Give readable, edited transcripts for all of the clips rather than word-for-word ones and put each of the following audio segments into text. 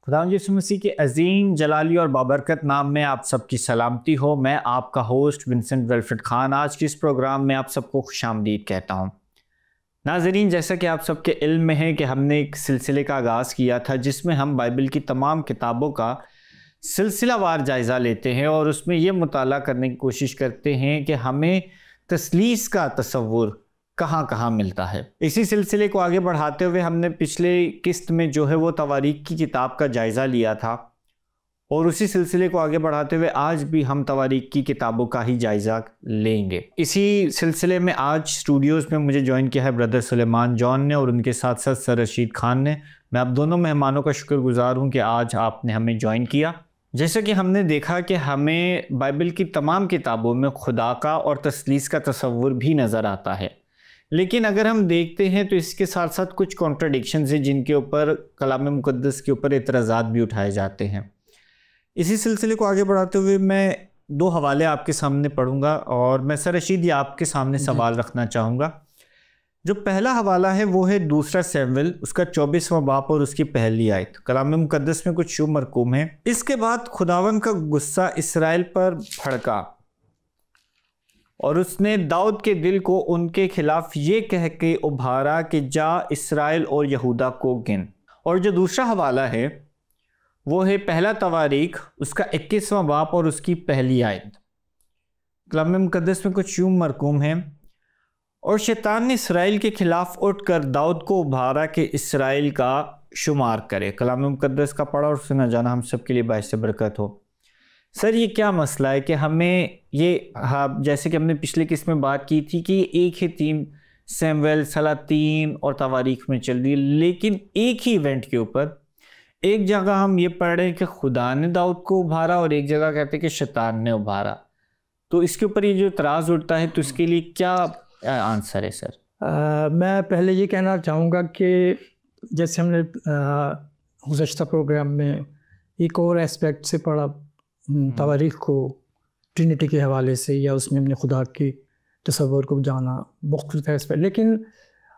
खुदावंद यीशु मसीह के अजीम जलाली और बाबरकत नाम में आप सबकी सलामती हो। मैं आपका होस्ट विंसेंट वेल्फ्रेड खान आज के इस प्रोग्राम में आप सबको खुशामदीद कहता हूँ। नाज़रीन, जैसा कि आप सबके इल्म में है कि हमने एक सिलसिले का आगाज़ किया था जिसमें हम बाइबल की तमाम किताबों का सिलसिलावार जायज़ा लेते हैं और उसमें यह मुताला करने की कोशिश करते हैं कि हमें तस्लीस का तसव्वुर कहाँ कहाँ मिलता है। इसी सिलसिले को आगे बढ़ाते हुए हमने पिछले किस्त में जो है वो तवारीख की किताब का जायज़ा लिया था और उसी सिलसिले को आगे बढ़ाते हुए आज भी हम तवारीख की किताबों का ही जायज़ा लेंगे। इसी सिलसिले में आज स्टूडियोज़ में मुझे ज्वाइन किया है ब्रदर सुलेमान जॉन ने और उनके साथ साथ सर रशीद खान ने। मैं आप दोनों मेहमानों का शुक्रगुजार हूँ कि आज आपने हमें ज्वाइन किया। जैसे कि हमने देखा कि हमें बाइबल की तमाम किताबों में खुदा का और तस्लीस का तसव्वुर भी नज़र आता है, लेकिन अगर हम देखते हैं तो इसके साथ साथ कुछ कॉन्ट्रडिक्शंस हैं जिनके ऊपर कलाम मुक़द्दस के ऊपर एतराज़ात भी उठाए जाते हैं। इसी सिलसिले को आगे बढ़ाते हुए मैं दो हवाले आपके सामने पढ़ूंगा और मैं सर रशीद या आपके सामने सवाल रखना चाहूँगा। जो पहला हवाला है वो है दूसरा शमूएल उसका 24वां बाब और उसकी पहली आयत। कलाम मुक़द्दस में कुछ यूं मरकूम है, इसके बाद खुदावन का गुस्सा इसराइल पर भड़का और उसने दाऊद के दिल को उनके खिलाफ ये कह के उभारा कि जा इसराइल और यहूदा को गिन। और जो दूसरा हवाला है वो है पहला तवारीख उसका 21वां बाब और उसकी पहली आयत। कलाम मुक़द्दस में कुछ यूं मरकूम है, और शैतान ने इसराइल के खिलाफ उठकर दाऊद को उभारा कि इसराइल का शुमार करे। कलाम मुक़द्दस का पढ़ा और सुना जाना हम सब के लिए बाइस बरकत हो। सर, ये क्या मसला है कि हमें ये, हाँ, जैसे कि हमने पिछले किस्त में बात की थी कि एक ही थीम शमूएल, सलातीन और तवारीख में चल रही है, लेकिन एक ही इवेंट के ऊपर एक जगह हम ये पढ़ रहे हैं कि खुदा ने दाऊद को उभारा और एक जगह कहते हैं कि शैतान ने उभारा। तो इसके ऊपर ये जो इतराज़ उठता है तो इसके लिए क्या आंसर है सर? मैं पहले ये कहना चाहूँगा कि जैसे हमने गुज़श्ता प्रोग्राम में एक और एस्पेक्ट से पढ़ा तवारीख को ट्रिनिटी के हवाले से, या उसमें हमने खुदा की तसव्वुर को जाना मुख्तलिफ एस्पेक्ट। लेकिन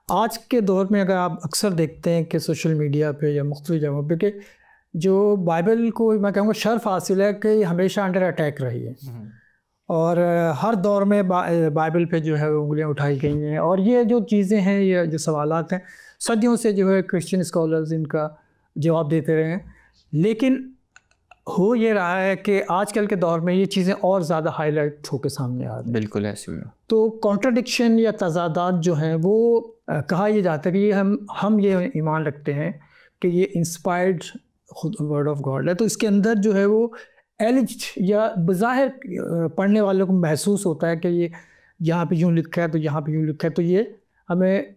आज के दौर में अगर आप अक्सर देखते हैं कि सोशल मीडिया पे या मुख्तलिफ जगहों पे कि जो बाइबल को मैं कहूँगा शर्फ हासिल है कि हमेशा अंडर अटैक रही है और हर दौर में बाइबल पे जो है उंगलियां उठाई गई हैं। और ये जो चीज़ें हैं, ये जो सवालात हैं, सदियों से जो है क्रिश्चियन स्कॉलर्स इनका जवाब देते रहे हैं। लेकिन हो ये रहा है कि आजकल के दौर में ये चीज़ें और ज़्यादा हाईलाइट होकर सामने आ रही हैं। बिल्कुल ऐसे ही। तो कॉन्ट्रडिक्शन या तज़ादात जो हैं वो कहा यह जाता है कि ये हम ये ईमान रखते हैं कि ये इंस्पायर्ड वर्ड ऑफ गॉड है। तो इसके अंदर जो है वो एलिज्ड या बज़ाहिर पढ़ने वालों को महसूस होता है कि ये यहाँ पे यूँ लिखा है तो यहाँ पे यूँ लिखा है, तो ये हमें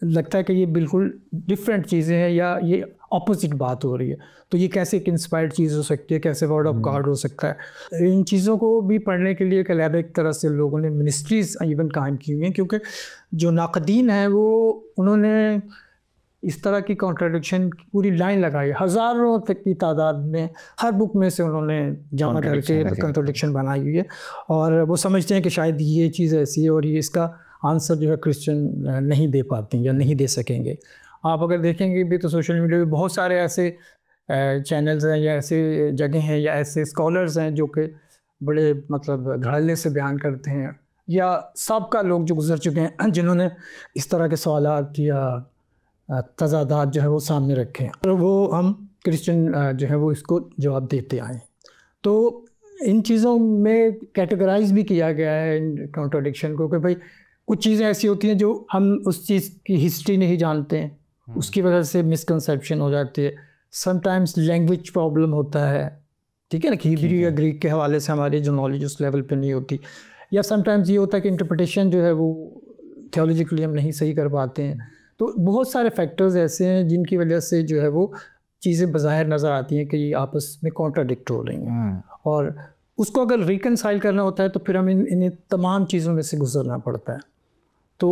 लगता है कि ये बिल्कुल डिफरेंट चीज़ें हैं या ये ऑपोजिट बात हो रही है। तो ये कैसे एक इंस्पायर्ड चीज़ हो सकती है, कैसे वर्ड ऑफ गॉड हो सकता है। इन चीज़ों को भी पढ़ने के लिए एक तरह से लोगों ने मिनिस्ट्रीज़ इवन कायम की हुई हैं, क्योंकि जो नाक़दीन हैं वो उन्होंने इस तरह की कॉन्ट्रडिक्शन की पूरी लाइन लगाई, हज़ारों तक की तादाद में हर बुक में से उन्होंने जमा करके कॉन्ट्रडिक्शन बनाई हुई है। और वो समझते हैं कि शायद ये चीज़ ऐसी है और ये इसका आंसर जो है क्रिश्चियन नहीं दे पाते या नहीं दे सकेंगे। आप अगर देखेंगे भी तो सोशल मीडिया पे बहुत सारे ऐसे चैनल्स हैं या ऐसे जगह हैं या ऐसे स्कॉलर्स हैं जो कि बड़े मतलब धड़ल्ले से बयान करते हैं, या सबका लोग जो गुजर चुके हैं जिन्होंने इस तरह के सवालात या तज़ादात जो है वो सामने रखे हैं और वो हम क्रिश्चियन जो है वो इसको जवाब देते आए। तो इन चीज़ों में कैटेगराइज भी किया गया है इन कॉन्ट्रडिक्शन को कि भाई कुछ चीज़ें ऐसी होती हैं जो हम उस चीज़ की हिस्ट्री नहीं जानते हैं, उसकी वजह से मिसकंसेप्शन हो जाती है। समटाइम्स लैंग्वेज प्रॉब्लम होता है, ठीक है ना, हिब्रू या ग्रीक के हवाले से हमारी जो नॉलेज उस लेवल पे नहीं होती, या समटाइम्स ये होता है कि इंटरप्रिटेशन जो है वो थियोलॉजिकली हम नहीं सही कर पाते हैं। तो बहुत सारे फैक्टर्स ऐसे हैं जिनकी वजह से जो है वो चीज़ें बज़ाहिर नज़र आती हैं कि ये आपस में कॉन्ट्राडिक्ट हो रही हैं, और उसको अगर रिकनसाइल करना होता है तो फिर हमें इन्हें तमाम चीज़ों में से गुजरना पड़ता है। तो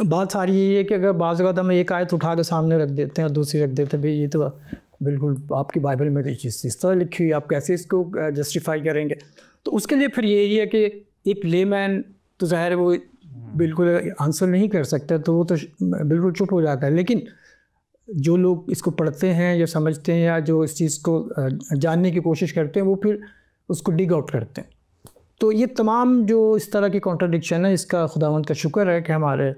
बात सारी यही है कि अगर बाज़ वक़्त हम एक आयत उठा के सामने रख देते हैं और दूसरी रख देते हैं, भाई ये तो बिल्कुल आपकी बाइबल में ये चीज़ इस तरह लिखी हुई, आप कैसे इसको जस्टिफाई करेंगे। तो उसके लिए फिर यही है कि एक लेमैन तो ज़ाहिर है वो बिल्कुल आंसर नहीं कर सकता, तो वो तो बिल्कुल चुप हो जाता है। लेकिन जो लोग इसको पढ़ते हैं या समझते हैं या जो इस चीज़ को जानने की कोशिश करते हैं वो फिर उसको डिग आउट करते हैं। तो ये तमाम जो इस तरह की कॉन्ट्रडिक्शन है, इसका खुदावंद का शुक्र है कि हमारे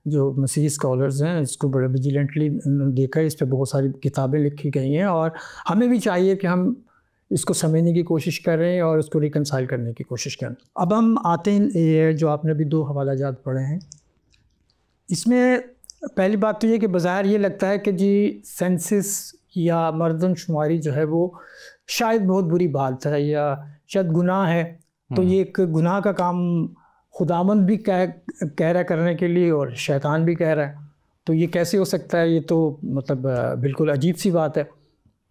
जो मसीही स्कॉलर्स हैं इसको बड़े विजिलेंटली देखा है, इस पर बहुत सारी किताबें लिखी गई हैं और हमें भी चाहिए कि हम इसको समझने की कोशिश करें और उसको रिकंसाइल करने की कोशिश करें। अब हम आते हैं, ये जो आपने अभी 2 हवाला जात पढ़े हैं, इसमें पहली बात तो ये कि बाज़ाहिर ये लगता है कि जी सेंसस या मर्दमशुमारी जो है वो शायद बहुत बुरी बात है या शायद गुनाह है। तो ये एक गुनाह का काम खुदावंद भी कह रहा है करने के लिए और शैतान भी कह रहा है। तो ये कैसे हो सकता है? ये तो मतलब बिल्कुल अजीब सी बात है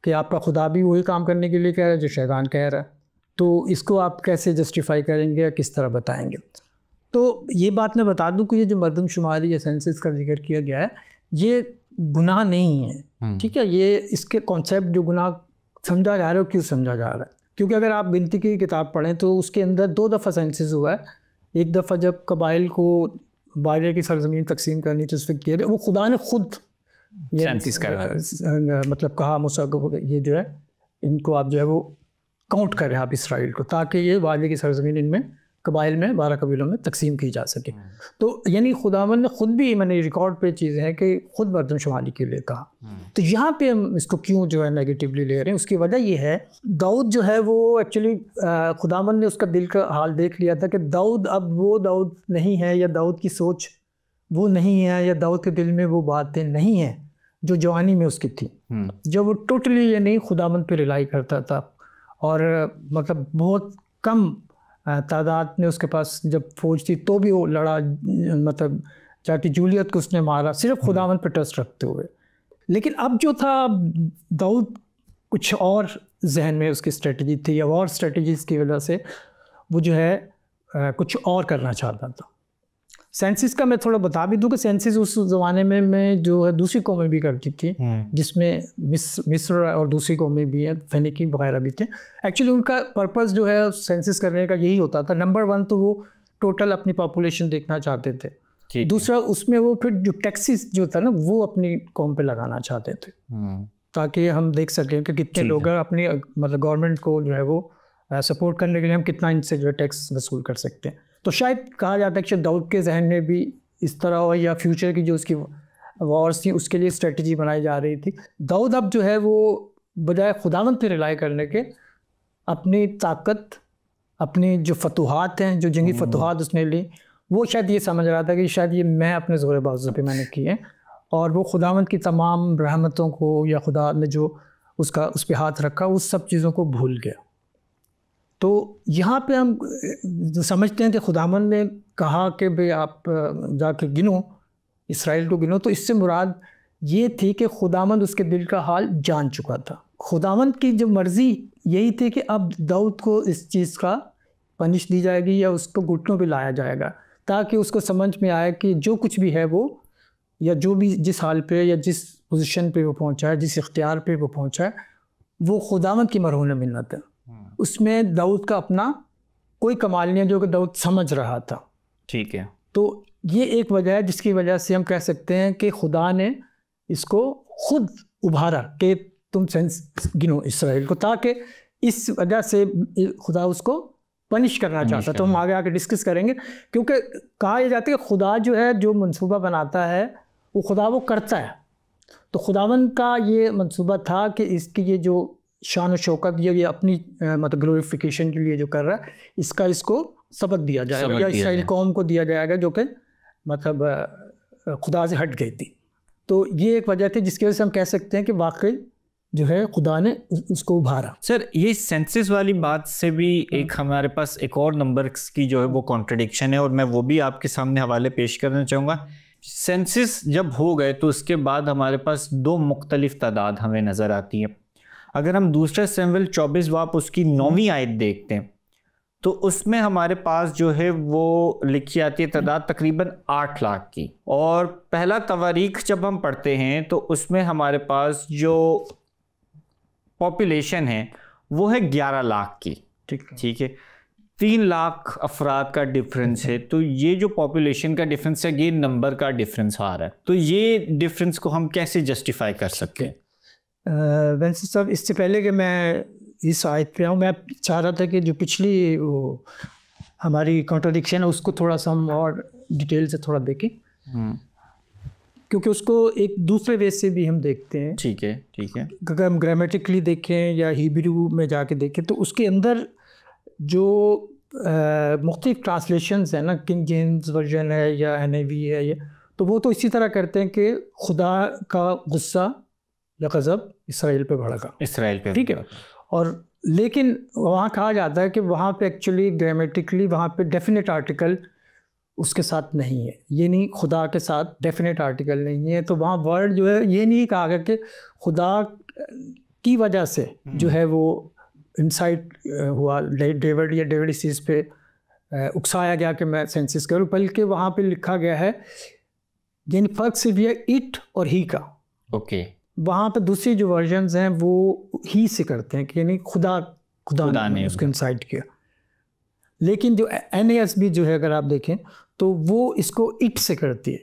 कि आपका खुदा भी वही काम करने के लिए कह रहा है जो शैतान कह रहा है। तो इसको आप कैसे जस्टिफाई करेंगे या किस तरह बताएंगे? तो ये बात मैं बता दूं कि ये जो मर्दमशुमारी या सेंसस का जिक्र किया गया है ये गुनाह नहीं है, ठीक है। ये इसके कॉन्सेप्ट जो गुनाह समझा जा रहा है, क्यों समझा जा रहा है? क्योंकि अगर आप गिनती की किताब पढ़ें तो उसके अंदर 2 दफ़ा सेंसस हुआ है। एक दफ़ा जब कबाइल को बाइबल की सरजमीन तकसीम करनी थी, उस वक्त किया, वो खुदा ने खुद सेंसस करवाया, मतलब कहा मूसा को ये जो है इनको आप जो है वो काउंट करें आप इसराइल को, ताकि ये बाइबल की सरजमीन इनमें कबाइल में 12 कबीलों में तकसीम की जा सके। तो यानी खुदावंद ने खुद भी, मैंने रिकॉर्ड पे चीज़ें हैं कि खुद मर्दमशुमारी के लिए कहा। तो यहाँ पे हम इसको क्यों जो है नेगेटिवली ले रहे हैं, उसकी वजह ये है दाऊद जो है वो एक्चुअली खुदावंद ने उसका दिल का हाल देख लिया था कि दाऊद अब वो दाऊद नहीं है, या दाऊद की सोच वो नहीं है, या दाऊद के दिल में वो बातें नहीं हैं जो जवानी में उसकी थी, जब वो टोटली ये नहीं खुदावंद पे रिलाई करता था। और मतलब बहुत कम तादाद में उसके पास जब फौज थी तो भी वो लड़ा, मतलब चाची जूलियत को उसने मारा सिर्फ खुदावंद पे ट्रस्ट रखते हुए। लेकिन अब जो था दाऊद कुछ और जहन में उसकी स्ट्रेटजी थी, या और स्ट्रेटजीज़ की वजह से वो जो है कुछ और करना चाहता था। सेंसस का मैं थोड़ा बता भी दूं कि सेंसस उस ज़माने में जो है दूसरी कौमें भी करती थी, जिसमें मिस्र और दूसरी कौमें भी हैं, फेनिकी वगैरह भी थे। एक्चुअली उनका पर्पस जो है सेंसस करने का यही होता था। नंबर 1 तो वो टोटल अपनी पॉपुलेशन देखना चाहते थे। दूसरा उसमें वो फिर जो टैक्सेस जो था ना वो अपनी कौम पे लगाना चाहते थे, ताकि हम देख सकें कि कितने लोग अपनी मतलब गवर्नमेंट को जो है वो सपोर्ट करने के लिए हम कितना इनसे जो है टैक्स वसूल कर सकते हैं। तो शायद कहा जाता है कि दाऊद के जहन में भी इस तरह हो, या फ्यूचर की जो उसकी वॉर्स थी उसके लिए स्ट्रेटजी बनाई जा रही थी। दाऊद अब जो है वो बजाय खुदावंद पे रिलाई करने के अपनी ताकत, अपनी जो फतुहात हैं, जो जंगी फतुहात उसने ली, वो शायद ये समझ रहा था कि शायद ये मैं अपने ज़ोर बाजू पे मैंने किए हैं, और वो खुदावंद की तमाम रहमतों को या खुदा ने जो उसका उस पर हाथ रखा उस सब चीज़ों को भूल गया। तो यहाँ पे हम समझते हैं कि खुदावंद ने कहा कि भाई आप जाके गिनो, इसराइल को गिनो, तो इससे मुराद ये थी कि खुदावंद उसके दिल का हाल जान चुका था। खुदावंद की जो मर्ज़ी यही थी कि अब दाऊद को इस चीज़ का पनिश दी जाएगी या उसको घुटनों पे लाया जाएगा, ताकि उसको समझ में आए कि जो कुछ भी है वो, या जो भी जिस हाल पे या जिस पोजीशन पे वो पहुंचा है, जिस इख्तियार पे वो पहुंचा है, वो खुदावंद की मरहूम मिन्नत है। उसमें दाऊद का अपना कोई कमाल नहीं है, जो कि दाऊद समझ रहा था। ठीक है। तो ये एक वजह है जिसकी वजह से हम कह सकते हैं कि खुदा ने इसको खुद उभारा कि तुम सेंस गिनो इसराइल को, ताकि इस वजह से खुदा उसको पनिश करना चाहता। तो हम आगे आके डिस्कस करेंगे, क्योंकि कहा यह जाता है कि खुदा जो है जो मंसूबा बनाता है वो खुदा वो करता है। तो खुदावंद का ये मंसूबा था कि इसकी ये जो शान और शौकत ये अपनी मतलब ग्लोरिफिकेशन के लिए जो कर रहा है, इसका इसको सबक दिया जाएगा या इसराइल कौम को दिया जाएगा जो कि मतलब खुदा से हट गई थी। तो ये एक वजह थी जिसकी वजह से हम कह सकते हैं कि वाकई जो है खुदा ने उसको उभारा। सर, ये सेंसस वाली बात से भी एक हमारे पास एक और नंबर की जो है वो कॉन्ट्रडिक्शन है, और मैं वो भी आपके सामने हवाले पेश करना चाहूँगा। सेंसस जब हो गए तो उसके बाद हमारे पास 2 मुख्तलिफ तादाद हमें नज़र आती है। अगर हम दूसरा शमूएल 24 वाप उसकी 9वीं आयत देखते हैं तो उसमें हमारे पास जो है वो लिखी आती है तादाद तकरीबन 8 लाख की, और पहला तवारीख जब हम पढ़ते हैं तो उसमें हमारे पास जो पॉपुलेशन है वो है 11 लाख की। ठीक है। 3 लाख अफराद का डिफरेंस है, तो ये जो पॉपुलेशन का डिफरेंस है, ये नंबर का डिफरेंस आ रहा है, तो ये डिफरेंस को हम कैसे जस्टिफाई कर सकते हैं? वैसे सब इससे पहले कि मैं इस आयत पे आऊँ, मैं चाह रहा था कि जो पिछली वो हमारी कॉन्ट्रडिक्शन है उसको थोड़ा सा हम और डिटेल से थोड़ा देखें, क्योंकि उसको एक दूसरे वे से भी हम देखते हैं। ठीक है, ठीक है। अगर हम ग्रामेटिकली देखें या हिब्रू में जाके देखें तो उसके अंदर जो मुख्तलिफ ट्रांसलेशंस हैं ना, किंग जेम्स वर्जन है या NIV है ये, तो वो तो इसी तरह करते हैं कि खुदा का गुस्सा या गज़ब इसराइल पे भड़का, इसराइल पे, ठीक है। और लेकिन वहाँ कहा जाता है कि वहाँ पे एक्चुअली ग्रामेटिकली वहाँ पे डेफिनेट आर्टिकल उसके साथ नहीं है, ये नहीं, खुदा के साथ डेफिनेट आर्टिकल नहीं है। तो वहाँ वर्ड जो है ये नहीं कहा गया कि खुदा की वजह से जो है वो इंसाइट हुआ डेविड या डेविड इस चीज़ पे उकसाया गया कि मैं सेंसिस करूँ, बल्कि वहाँ पे लिखा गया है, यानी फ़र्क सिर्फ ये इट और ही का। ओके। वहाँ पे दूसरी जो वर्जन्स हैं वो ही से करते हैं कि यानी खुदा ने उसको इंसाइट किया। लेकिन जो NASB जो है अगर आप देखें तो वो इसको इट से करती है,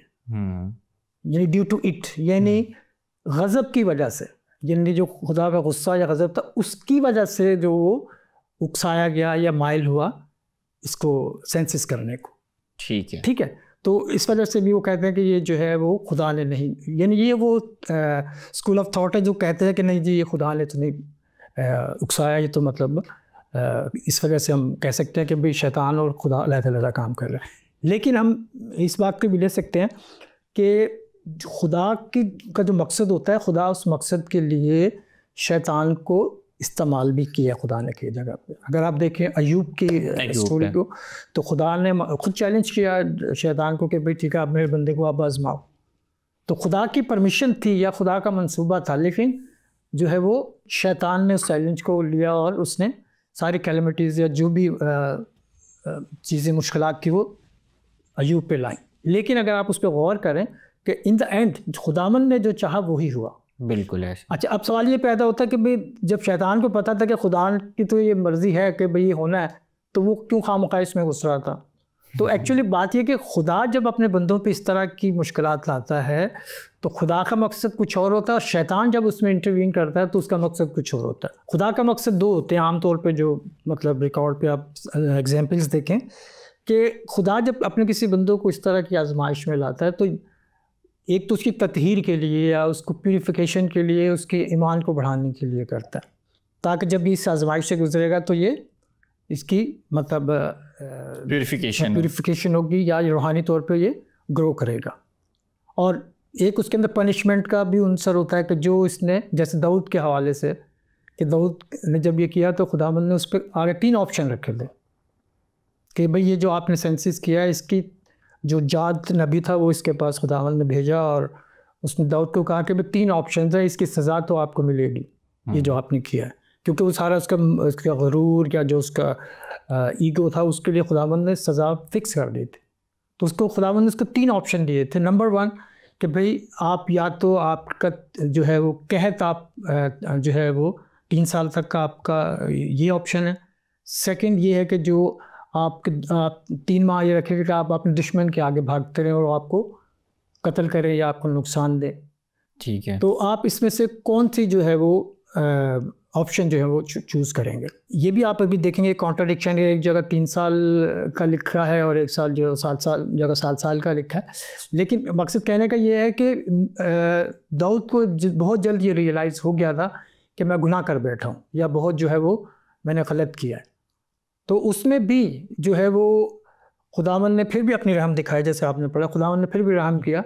यानी ड्यू टू इट, यानी गज़ब की वजह से, यानी जो खुदा का गुस्सा या गज़ब था उसकी वजह से जो वो उकसाया गया या माइल हुआ इसको सेंसिस करने को। ठीक है, ठीक है। तो इस वजह से भी वो कहते हैं कि ये जो है वो खुदा ने नहीं, यानी ये वो स्कूल ऑफ थॉट है जो कहते हैं कि नहीं जी ये खुदा ने तो नहीं उकसाया, ये तो मतलब इस वजह से हम कह सकते हैं कि भाई शैतान और खुदा अलग-अलग काम कर रहे हैं। लेकिन हम इस बात को भी ले सकते हैं कि खुदा की का जो मकसद होता है, खुदा उस मकसद के लिए शैतान को इस्तेमाल भी किया खुदा ने की जगह पे। अगर आप देखें अय्यूब की स्टोरी को, तो खुदा ने खुद चैलेंज किया शैतान को कि भाई ठीक है आप मेरे बंदे को आप आजमाओ। तो खुदा की परमिशन थी या खुदा का मंसूबा था, लेकिन जो है वो शैतान ने उस चैलेंज को लिया और उसने सारी कैलेमिटीज़ या जो भी चीज़ें मुश्किलात थी वो अय्यूब पे लाई। लेकिन अगर आप उस पर गौर करें कि इन द एंड खुदावन ने जो चाहा वही हुआ। बिल्कुल ऐसे। अच्छा, अब सवाल ये पैदा होता है कि भाई जब शैतान को पता था कि खुदा की तो ये मर्ज़ी है कि भाई ये होना है, तो वो क्यों खामखा इसमें घुस रहा था? तो एक्चुअली बात ये कि खुदा जब अपने बंदों पे इस तरह की मुश्किलात लाता है तो खुदा का मकसद कुछ और होता है, और शैतान जब उसमें इंटरवीन करता है तो उसका मकसद कुछ और होता है। खुदा का मकसद 2 होते हैं आमतौर पे, जो मतलब रिकॉर्ड पे आप एग्जांपल्स देखें कि खुदा जब अपने किसी बंदों को इस तरह की आजमाइश में लाता है तो एक तो उसकी तत्हीर के लिए या उसको प्यूरिफिकेशन के लिए, उसके ईमान को बढ़ाने के लिए करता है, ताकि जब इस आजमाइश से गुजरेगा तो ये इसकी मतलब प्यूरिफिकेशन होगी या रूहानी तौर पे ये ग्रो करेगा। और एक उसके अंदर पनिशमेंट का भी अंसर होता है कि जो इसने, जैसे दाऊद के हवाले से कि दाऊद ने जब ये किया तो खुदावंद ने उस पर आगे 3 ऑप्शन रखे थे कि भाई ये जो आपने सेंसिस किया है इसकी जो जात नबी था वो इसके पास खुदावंद ने भेजा, और उसने दाऊद को कहा कि भाई 3 ऑप्शन है, इसकी सज़ा तो आपको मिलेगी ये जो आपने किया है, क्योंकि वो सारा उसका गरूर या जो उसका ईगो था उसके लिए खुदावंद ने सज़ा फिक्स कर दी थी। तो उसको खुदावंद ने उसको 3 ऑप्शन दिए थे। नंबर 1 कि भाई आप या तो आपका जो है वो कहत आप जो है वो 3 साल तक का आपका ये ऑप्शन है। सेकंड ये है कि जो आप 3 माह ये रखेगा कि आप अपने दुश्मन के आगे भागते रहें और आपको कत्ल करें या आपको नुकसान दें। ठीक है। तो आप इसमें से कौन सी जो है वो ऑप्शन जो है वो चूज़ करेंगे। ये भी आप अभी देखेंगे कॉन्ट्राडिक्शन है, एक जगह 3 साल का लिखा है और एक साल जो 7 साल जगह 7 साल का लिखा है। लेकिन मकसद कहने का ये है कि दाऊद को बहुत जल्द ये रियलाइज़ हो गया था कि मैं गुनाह कर बैठा हूँ या बहुत जो है वो मैंने गलत किया है। तो उसमें भी जो है वो खुदावंद ने फिर भी अपनी रहम दिखाई, जैसे आपने पढ़ा खुदावंद ने फिर भी रहम किया।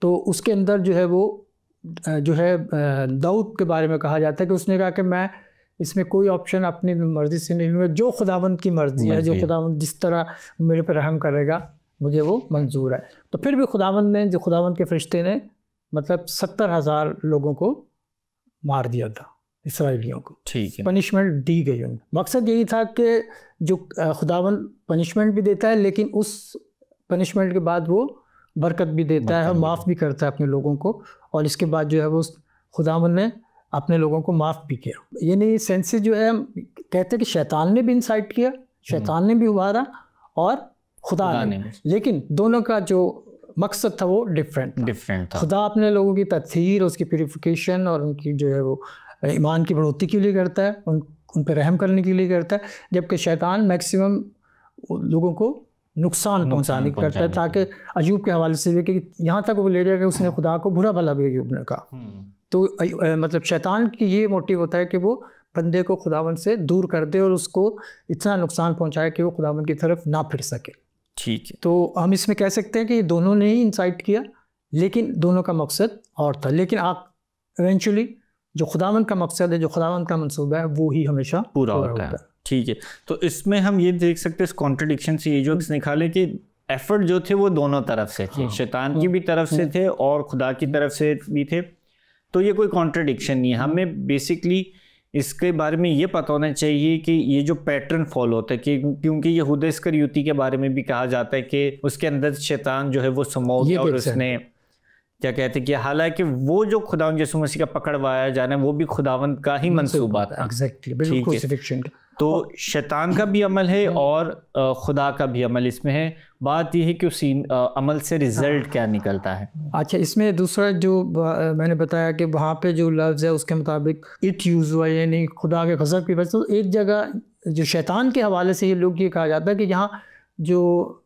तो उसके अंदर जो है वो जो है दाऊद के बारे में कहा जाता है कि उसने कहा कि मैं इसमें कोई ऑप्शन अपनी मर्ज़ी से नहीं लूँगा, जो खुदावंद की मर्ज़ी है, जो खुदावंद जिस तरह मेरे पर रहम करेगा मुझे वो मंजूर है। तो फिर भी खुदावंद ने, जो खुदावंद के फरिश्ते ने मतलब 70,000 लोगों को मार दिया था, इसराइलियों को। ठीक है। पनिशमेंट दी गई उनको। मकसद यही था कि जो खुदावंद पनिशमेंट भी देता है लेकिन उस पनिशमेंट के बाद वो बरकत भी देता है, माफ़ भी करता है अपने लोगों को। और इसके बाद जो है वो खुदावंद ने अपने लोगों को माफ़ भी किया। यानी सेंसिस जो है हम कहते हैं कि शैतान ने भी इंसाइट किया शैतान ने भी उभारा और खुदा ने, लेकिन दोनों का जो मकसद था वो डिफरेंट था। खुदा अपने लोगों की तत्हीर, उसकी प्यूरिफिकेशन और उनकी जो है वो ईमान की बढ़ोतरी के लिए करता है, उन पर रहम करने के लिए करता है, जबकि शैतान मैक्सिमम लोगों को नुकसान पहुंचाने की करता है, ताकि अयूब के हवाले से कि यहाँ तक वो ले जाएगा उसने खुदा को बुरा भला भी अयूब ने कहा। तो मतलब शैतान की ये मोटिव होता है कि वो बंदे को खुदावन से दूर कर दे और उसको इतना नुकसान पहुंचाए कि वो खुदावन की तरफ ना फिर सके। ठीक है, तो हम इसमें कह सकते हैं कि ये दोनों ने ही इंसाइट किया, लेकिन दोनों का मकसद और था। लेकिन आप इवेंचुअली जो खुदावन का मकसद है, जो खुदावन का मंसूबा है, वो ही हमेशा पूरा होता है। ठीक है, तो इसमें हम ये देख सकते हैं इस कॉन्ट्रडिक्शन से ये जो निकाले कि एफर्ट जो थे वो दोनों तरफ से थे, शैतान की भी तरफ से थे और खुदा की तरफ से भी थे। तो ये कोई कॉन्ट्रडिक्शन नहीं है। हमें बेसिकली इसके बारे में ये पता होना चाहिए कि ये जो पैटर्न फॉलो होता है कि क्योंकि यहूदा इस्करियोती के बारे में भी कहा जाता है कि उसके अंदर शैतान जो है वो समो गया और उसने क्या कहते हैं कि हालांकि वो जो खुदावंद यीशु मसीह का पकड़वाया जाना है वो भी खुदावंद का ही मंसूबा था। एग्जैक्टली, बिल्कुल क्रूसिफिक्शन। तो शैतान का भी अमल है और खुदा का भी अमल इसमें है। बात यह है कि उसी अमल से रिजल्ट क्या निकलता है। अच्छा, इसमें दूसरा जो मैंने बताया कि वहाँ पे जो लफ्ज़ है उसके मुताबिक इट यूज़ हुआ, यानी खुदा के गज़ब की वजह से। तो एक जगह जो शैतान के हवाले से ये लोग ये कहा जाता है कि यहाँ जो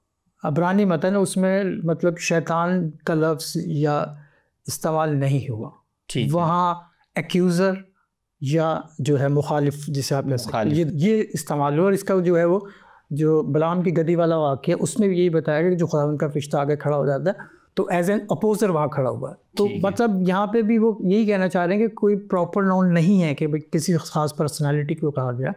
अबरानी मतन है उसमें मतलब शैतान का लफ्ज़ या इस्तेमाल नहीं हुआ, वहाँ एक्यूज़र या जो है मुखालिफ, जिसे आप कह सकते हैं, ये इस्तेमाल हुआ। और इसका जो है वो जो बलाम की गदी वाला वाक़या उसमें भी यही बताया गया कि जो खुदावंद का फरिश्ता आगे खड़ा हो जाता है तो एज एन अपोजर वहाँ खड़ा हुआ है। तो मतलब यहाँ पे भी वो यही कहना चाह रहे हैं कि कोई प्रॉपर नाउन नहीं है कि किसी ख़ास पर्सनालिटी को कहा गया।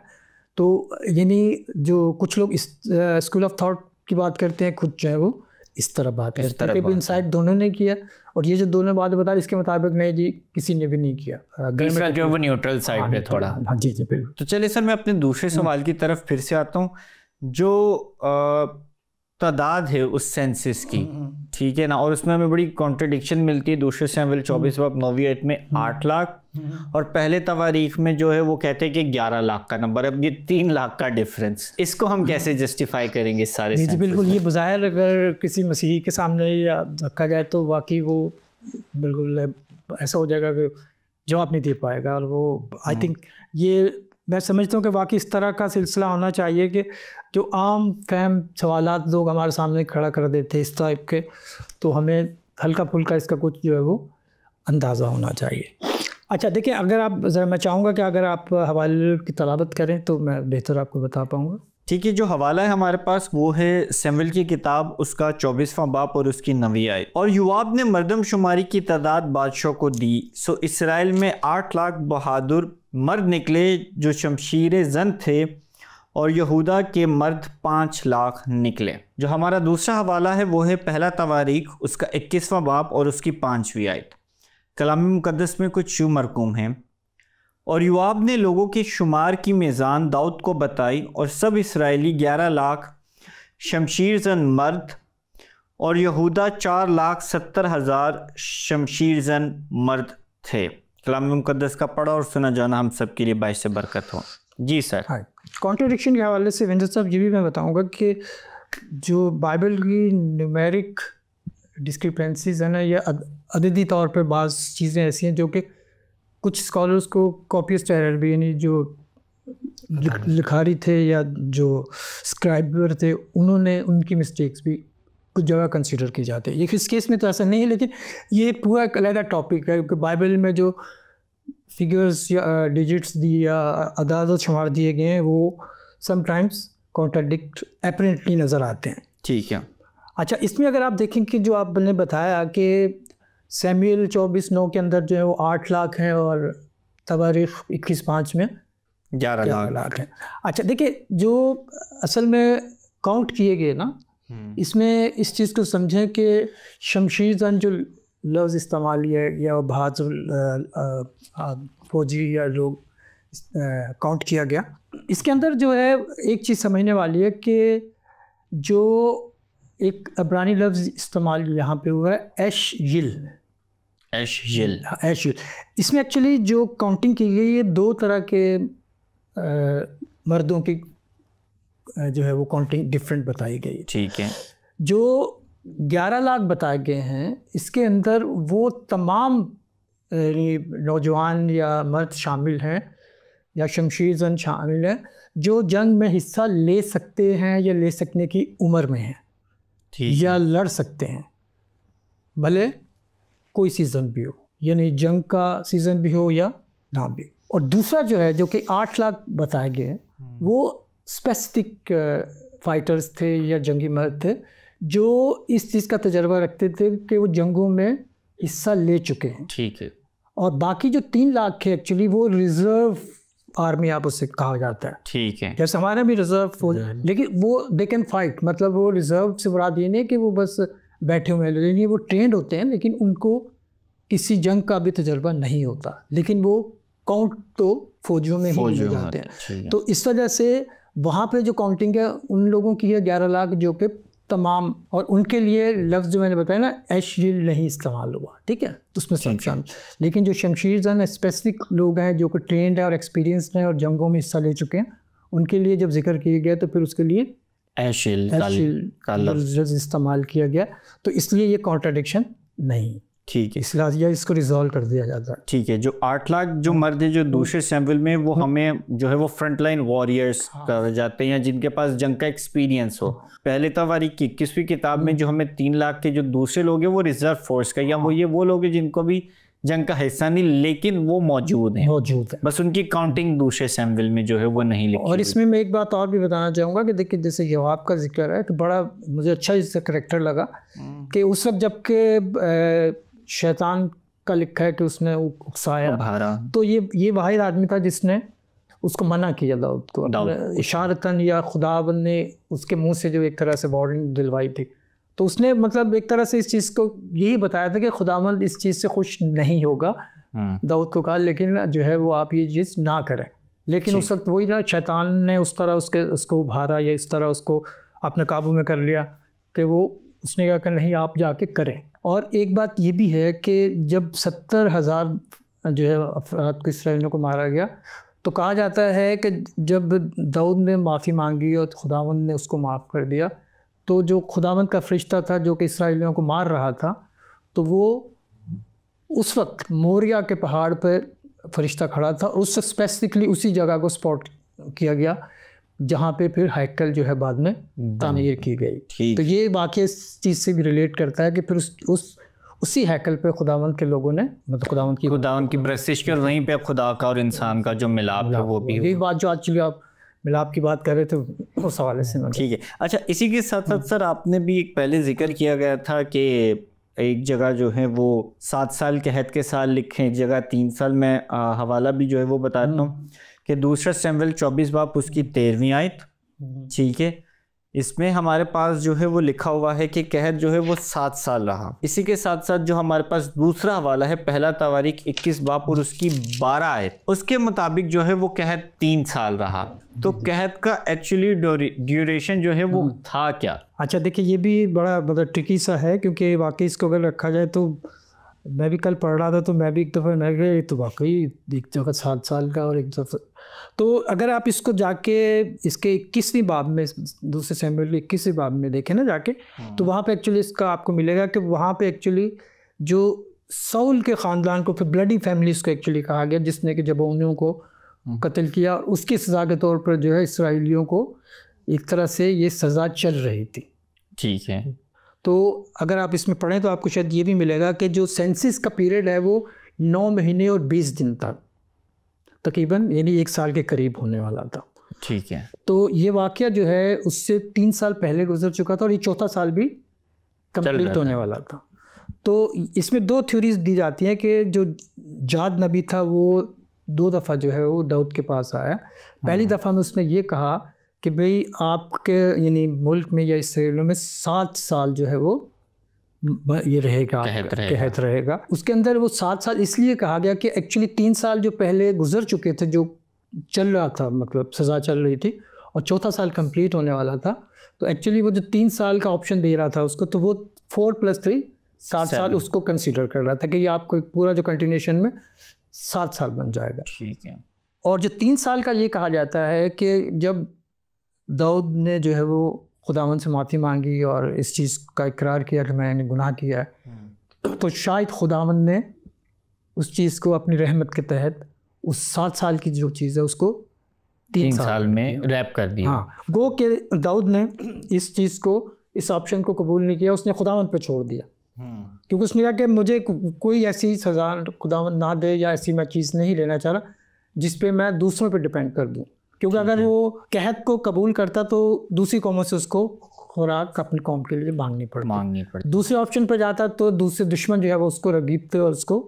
तो यानी जो कुछ लोग इस स्कूल ऑफ थॉट की बात करते हैं, खुद जो है वो इस तरह बात करते हैं कि इंसाइट दोनों ने किया, और ये जो दोनों बात बता इसके मुताबिक नहीं जी किसी ने भी नहीं किया। तीसरा जो वो न्यूट्रल साइड पे थोड़ा। हाँ जी जी बिल्कुल। तो चलिए सर, मैं अपने दूसरे सवाल की तरफ फिर से आता हूँ। जो तादाद है उस सेंसस की, ठीक है ना, और उसमें हमें बड़ी कॉन्ट्रडिक्शन मिलती है। दूसरे शमूएल 24 बाब 9वीं आयत में 8 लाख और पहले तवारीख में जो है वो कहते हैं कि 11 लाख का नंबर। अब ये 3 लाख का डिफरेंस, इसको हम कैसे जस्टिफाई करेंगे सारे? जी बिल्कुल, ये बज़ाहिर अगर किसी मसीही के सामने रखा जाए तो वाकई वो बिल्कुल ऐसा हो जाएगा कि जवाब नहीं दे पाएगा। और वो आई थिंक ये मैं समझता हूँ कि वाकई इस तरह का सिलसिला होना चाहिए कि जो आम फहम सवालात लोग हमारे सामने खड़ा कर देते इस टाइप के, तो हमें हल्का फुल्का इसका कुछ जो है वो अंदाज़ा होना चाहिए। अच्छा देखिए, अगर आप ज़रा, मैं चाहूँगा कि अगर आप हवाले की तलावत करें तो मैं बेहतर आपको बता पाऊँगा। ठीक है, जो हवाला है हमारे पास वो है शमूएल की किताब, उसका 24वां बाब और उसकी 9वीं आयत। और युवाब ने मर्दमशुमारी की तादाद बादशाह को दी, सो इसराइल में 8 लाख बहादुर मर्द निकले जो शमशीर जन थे, और यहूदा के मर्द 5 लाख निकले। जो हमारा दूसरा हवाला है वो है पहला तवारीख, उसका 21वां बाब और उसकी 5वीं आयत। कलाम मुकद्दस में कुछ यूँ मरकूम हैं, और युवाब ने लोगों के शुमार की मीज़ान दाऊद को बताई, और सब इसराइली 11 लाख शमशीर जन मर्द, और यहूदा 4,70,000 शमशीर जन मर्द थे। कलाम मुकद्दस का पढ़ा और सुना जाना हम सब के लिए बाइस से बरकत हो। जी सर। हाँ, कॉन्ट्रडिक्शन के हवाले से विंजर साहब ये भी मैं बताऊंगा कि जो बाइबल की न्यूमेरिक डिस्क्रिपेंसीज है ना, या अददी तौर पर बाज़ चीज़ें ऐसी हैं जो कि कुछ स्कॉलर्स को कॉपीस्ट एरर भी, यानी जो लिखारी थे या जो स्क्राइबर थे उन्होंने उनकी मिस्टेक्स भी कुछ जगह कंसीडर की जाती है। ये इस केस में तो ऐसा नहीं है, लेकिन ये पूरा एक अलग टॉपिक है कि बाइबल में जो फिगर्स या डिजिट्स दी या अदाद शुमार दिए गए हैं वो समटाइम्स कॉन्ट्राडिक्ट एपरेंटली नज़र आते हैं। ठीक है। अच्छा, इसमें अगर आप देखें कि जो आपने बताया कि शमूएल 24:9 के अंदर जो है वो 8 लाख हैं और तवारीख 21:5 में 11 लाख हैं। अच्छा देखिए, जो असल में काउंट किए गए ना, इसमें इस चीज़ को समझें कि शमशीर जन जो लफ्ज़ इस्तेमाल या बहादुर फौजी या लोग काउंट किया गया, इसके अंदर जो है एक चीज़ समझने वाली है कि जो एक अब्रानी लफ्ज़ इस्तेमाल यहाँ पे हुआ है एश-यिल। इसमें एक्चुअली जो काउंटिंग की गई है 2 तरह के मर्दों की जो है वो काउंटिंग डिफरेंट बताई गई। ठीक है। जो 11 लाख बताए गए हैं इसके अंदर वो तमाम नौजवान या मर्द शामिल हैं या शमशीर जन शामिल हैं जो जंग में हिस्सा ले सकते हैं या ले सकने की उम्र में हैं या लड़ सकते हैं, भले कोई सीज़न भी हो, यानी जंग का सीज़न भी हो या ना भी। और दूसरा जो है जो कि 8 लाख बताए गए हैं वो स्पेसिफिक फाइटर्स थे या जंगी मर्द थे जो इस चीज़ का तजर्बा रखते थे कि वो जंगों में हिस्सा ले चुके हैं। ठीक है। और बाकी जो 3 लाख है एक्चुअली वो रिजर्व आर्मी आप उससे कहा जाता है। ठीक है। जैसे हमारा भी रिजर्व फौज, लेकिन वो दे कैन फाइट, मतलब वो रिजर्व से मुराद ये नहीं कि वो बस बैठे हुए हैं, वो ट्रेंड होते हैं लेकिन उनको किसी जंग का भी तजर्बा नहीं होता, लेकिन वो काउंट तो फौजियों में ही जाते हैं। तो इस वजह से वहाँ पे जो काउंटिंग है उन लोगों की है 11 लाख जो कि तमाम, और उनके लिए लफ्ज़ जो मैंने बताया ना एशिल नहीं इस्तेमाल हुआ, ठीक है, तो उसमें सब शामिल। लेकिन जो शमशीर जन स्पेसिफिक लोग हैं जो कि ट्रेंड है और एक्सपीरियंस्ड हैं और जंगों में हिस्सा ले चुके हैं, उनके लिए जब जिक्र किया गया तो फिर उसके लिए एशिल का लफ्ज़ इस्तेमाल किया गया, तो इसलिए ये कॉन्ट्राडिक्शन नहीं। ठीक है, इसलिए इसको रिजॉल्व कर दिया जाता है। ठीक है। जो 8 लाख जो मर्द हैं जो दूसरे सैंपल में वो हमें जो है वो फ्रंटलाइन वॉरियर्स कहे जाते हैं या जिनके पास जंग का एक्सपीरियंस हो। पहले तवारीख की 21वीं किताब में जो हमें 3 लाख के जो दूसरे लोग हैं वो रिजर्व फोर्स का या वो लोग हैं जिनको भी जंग का हिस्सा नहीं लेकिन वो मौजूद हैं, बस उनकी काउंटिंग दूसरे सैंपल में जो है वो नहीं लिखी। और इसमें मैं एक बात और भी बताना चाहूँगा कि देखिए जैसे जवाब का जिक्र है तो बड़ा मुझे अच्छा इसका करेक्टर लगा कि उस वक्त जबकि शैतान का लिखा है कि उसने उकसाया, तो ये वाहिद आदमी था जिसने उसको मना किया दाऊद को, इशारतन या खुदाबंद ने उसके मुंह से जो एक तरह से वार्निंग दिलवाई थी। तो उसने मतलब एक तरह से इस चीज़ को यही बताया था कि खुदाबंद इस चीज़ से खुश नहीं होगा, दाऊद को कहा लेकिन जो है वो आप ये चीज़ ना करें। लेकिन उस वक्त वही ना शैतान ने उस तरह उसको उभारा या इस तरह उसको अपने काबू में कर लिया कि वो उसने कहा कि नहीं आप जाके करें। और एक बात ये भी है कि जब 70,000 जो है अफराद को इसराइलियों को मारा गया तो कहा जाता है कि जब दाऊद ने माफ़ी मांगी और खुदावंद ने उसको माफ़ कर दिया तो जो खुदावंद का फरिश्ता था जो कि इसराइलियों को मार रहा था तो वो उस वक्त मोरिया के पहाड़ पर फरिश्ता खड़ा था, उससे स्पेसिफिकली उसी जगह को स्पॉट किया गया जहाँ पे फिर हैकल जो है बाद में तामीर की गई। तो ये वाक़या इस चीज़ से भी रिलेट करता है कि फिर उसी हैकल पे खुदावंद के लोगों ने मतलब खुदावंद की प्रस्तिश कर, वहीं पे खुदा का और इंसान का जो मिलाप है वो भी, यही बात जो एक्चुअली आप मिलाप की बात कर रहे थे उस हवाले से। ठीक है। अच्छा, इसी के साथ साथ सर आपने भी एक पहले जिक्र किया गया था कि एक जगह जो है वो 7 साल के हद के साल लिखे, एक जगह 3 साल में हवाला भी जो है वो बताता हूँ कि दूसरा सैमुएल 24 बाब उसकी 13वीं आयत, ठीक है, इसमें हमारे पास जो है वो लिखा हुआ है कि कहत जो है वो 7 साल रहा। इसी के साथ साथ जो हमारे पास दूसरा हवाला है पहला तवारीख 21 बाब और उसकी 12 आयत, उसके मुताबिक जो है वो कहत 3 साल रहा। तो कहत का एक्चुअली ड्यूरेशन जो है वो था क्या? अच्छा देखिए ये भी बड़ा मतलब ट्रिकी सा है क्योंकि वाकई इसको अगर रखा जाए तो मैं भी कल पढ़ रहा था तो मैं भी एक दफ़ा मैं तो वाकई एक जगह 7 साल का और एक दफ़ा, तो अगर आप इसको जाके इसके 21वीं बाब में दूसरे सैमुएल 21वीं बाब में देखें ना जाके तो वहाँ पे एक्चुअली इसका आपको मिलेगा कि वहाँ पे एक्चुअली जो साउल के ख़ानदान को फिर ब्लडी फैमिलीज़ को एक्चुअली कहा गया जिसने कि जबूनियों को कत्ल किया और उसकी सज़ा के तौर पर जो है इसराइलियों को एक तरह से ये सज़ा चल रही थी। ठीक है। तो अगर आप इसमें पढ़ें तो आपको शायद ये भी मिलेगा कि जो सेंसिस का पीरियड है वो 9 महीने और 20 दिन तक तकरीबन यानी 1 साल के करीब होने वाला था। ठीक है। तो ये वाक़या जो है उससे 3 साल पहले गुजर चुका था और ये 4था साल भी कंप्लीट होने वाला था। तो इसमें 2 थ्योरीज दी जाती हैं कि जो जाद नबी था वो 2 दफ़ा जो है वो दाऊद के पास आया। पहली दफ़ा में उसने ये कहा कि भाई आपके यानी मुल्क में या इसराइल में 7 साल जो है वो ये रहेगा, कहत रहेगा। उसके अंदर वो 7 साल इसलिए कहा गया कि एक्चुअली 3 साल जो पहले गुजर चुके थे जो चल रहा था मतलब सज़ा चल रही थी और 4था साल कंप्लीट होने वाला था, तो एक्चुअली वो जो 3 साल का ऑप्शन दे रहा था उसको तो वो 4 + 3 7 साल उसको कंसीडर कर रहा था कि ये आपको पूरा जो कंटिन्यूशन में 7 साल बन जाएगा। ठीक है। और जो 3 साल का ये कहा जाता है कि जब दाऊद ने जो है वो खुदावंद से माफ़ी मांगी और इस चीज़ का इकरार किया कि मैंने गुनाह किया है, तो शायद खुदावंद ने उस चीज़ को अपनी रहमत के तहत उस 7 साल की जो चीज़ है उसको 3 साल में रैप कर दिया। हाँ, गो के दाऊद ने इस चीज़ को, इस ऑप्शन को कबूल नहीं किया, उसने खुदावंद पे छोड़ दिया। क्योंकि उसने कहा कि मुझे कोई ऐसी सज़ा खुदावंद ना दे या ऐसी मैं चीज़ नहीं लेना चाह रहा जिस पे मैं दूसरों पे डिपेंड कर दूँ। क्योंकि अगर वो कहत को कबूल करता तो दूसरी कौमों से उसको खुराक अपनी कौम के लिए मांगनी पड़ती। दूसरे ऑप्शन पर जाता तो दूसरे दुश्मन जो है वो उसको रगीबते और उसको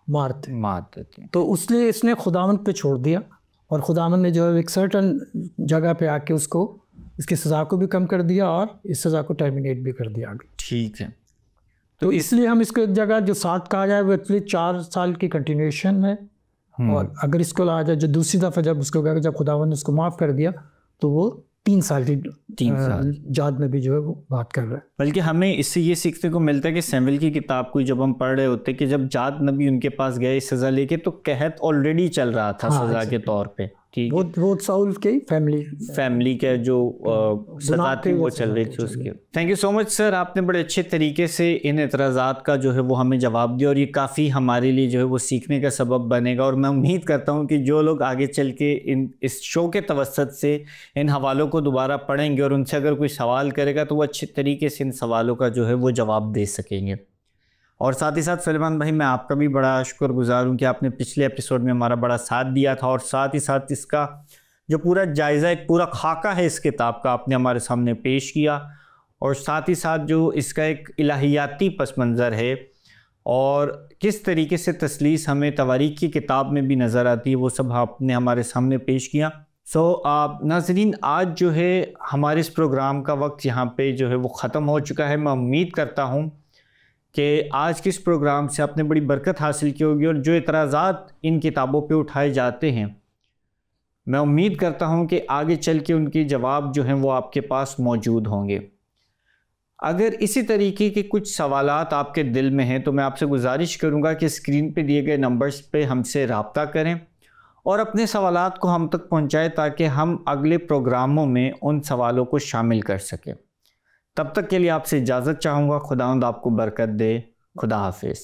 मार देते। तो इसलिए इसने खुदावंद पे छोड़ दिया और खुदावंद ने जो है एक सर्टन जगह पे आके उसको इसकी सज़ा को भी कम कर दिया और इस सज़ा को टर्मिनेट भी कर दिया। ठीक है, तो इसलिए हम इसको एक जगह जो 7 कहा जाए वो एक्चुअली 4 साल की कंटिन्यूएशन है। और अगर इसको लाया जाए जो दूसरी दफ़ा जब उसको कहा जब खुदावंद ने उसको माफ़ कर दिया तो वो 3 साल की जाद नबी जो है वो बात कर रहा है। बल्कि हमें इससे ये सीखने को मिलता है कि सैमुएल की किताब को जब हम पढ़ रहे होते कि जब जाद नबी उनके पास गए सज़ा लेके तो कहत ऑलरेडी चल रहा था सज़ा के तौर पे। ठीक, वो साउल के फैमिली के जो सज़ा थी वो चल रही थी उसके। Thank you so much sir, आपने बड़े अच्छे तरीके से इन एतराज़ात का जो है वो हमें जवाब दिया और ये काफ़ी हमारे लिए जो है वो सीखने का सबब बनेगा। और मैं उम्मीद करता हूँ कि जो लोग आगे चल के इस शो के तवस्सुत से इन हवालों को दोबारा पढ़ेंगे और उनसे अगर कोई सवाल करेगा तो वो अच्छे तरीके से इन सवालों का जो है वो जवाब दे सकेंगे। और साथ ही साथ सलमान भाई, मैं आपका भी बड़ा शुक्रगुजार हूँ कि आपने पिछले एपिसोड में हमारा बड़ा साथ दिया था और साथ ही साथ इसका जो पूरा जायज़ा, एक पूरा खाका है इस किताब का, आपने हमारे सामने पेश किया। और साथ ही साथ जो इसका एक इलाहियाती पस मंज़र है और किस तरीके से तसलीस हमें तवारीख की किताब में भी नज़र आती है, वो सब आपने हमारे सामने पेश किया। नाज़रीन, आज जो है हमारे इस प्रोग्राम का वक्त यहाँ पे जो है वो ख़त्म हो चुका है। मैं उम्मीद करता हूँ कि आज के इस प्रोग्राम से आपने बड़ी बरकत हासिल की होगी और जो एतराज़ात इन किताबों पे उठाए जाते हैं, मैं उम्मीद करता हूँ कि आगे चल के उनके जवाब जो हैं वो आपके पास मौजूद होंगे। अगर इसी तरीके के कुछ सवालात आपके दिल में हैं तो मैं आपसे गुजारिश करूँगा कि स्क्रीन पे दिए गए नंबर्स पे हमसे रब्ता करें और अपने सवालात को हम तक पहुँचाएँ ताकि हम अगले प्रोग्रामों में उन सवालों को शामिल कर सकें। तब तक के लिए आपसे इजाज़त चाहूँगा। खुदावंद आपको बरकत दे। खुदा हाफिज़।